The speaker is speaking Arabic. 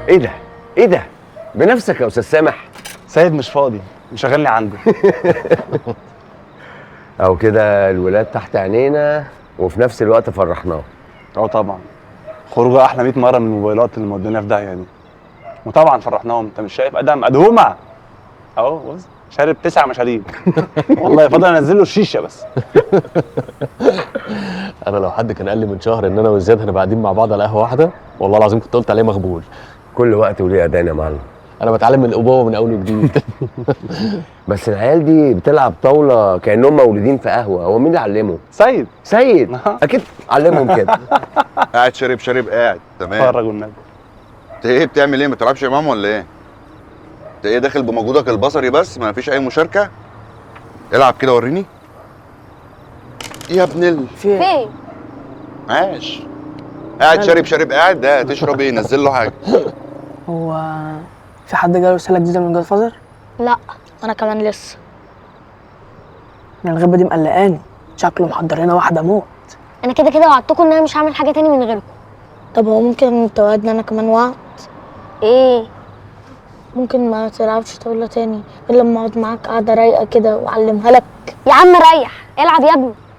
ايه ده؟ ايه ده؟ بنفسك يا استاذ سامح؟ سيد مش فاضي، مشغلني عنده. او كده الولاد تحت عينينا وفي نفس الوقت فرحناهم. اه طبعا، خروجه احلى 100 مره من الموبايلات اللي مودينا في داهيه دي. وطبعا فرحناهم، انت مش شايف ادم ادهومه اهو، بص شارب 9 مشاريب. والله فاضل انزل له الشيشه بس. انا لو حد كان قال لي من شهر ان انا وزياد هنبقى قاعدين مع بعض على قهوه واحده، والله العظيم كنت قلت عليه مغبول. كل وقت وليه اذان يا معلم. انا بتعلم من الابوه من اول وجديد. بس العيال دي بتلعب طاوله كانهم مولودين في قهوه، هو مين اللي علمهم؟ سيد. سيد اكيد علمهم كده. قاعد شارب قاعد تمام. اتفرج والنبي. انت ايه بتعمل ايه؟ ما تلعبش يا ماما ولا ايه؟ انت ايه داخل بمجهودك البصري بس ما فيش اي مشاركه؟ العب كده وريني يا ابن فين؟ عاش. قاعد شارب قاعد، ده تشرب ايه؟ نزل له حاجه. هو في حد جاله رسالة جديدة من جاد فازر؟ لا انا كمان لسه. الغيبة دي مقلقاني، شكله محضر لنا واحدة موت. انا كده كده وعدتكم ان انا مش هعمل حاجه تاني من غيركم. طب هو ممكن توعدني انا كمان وعد؟ ايه؟ ممكن ما تلعبش طاوله تاني الا لما اقعد معاك قعده رايقه كده واعلمها لك. يا عم ريح، العب يا ابني.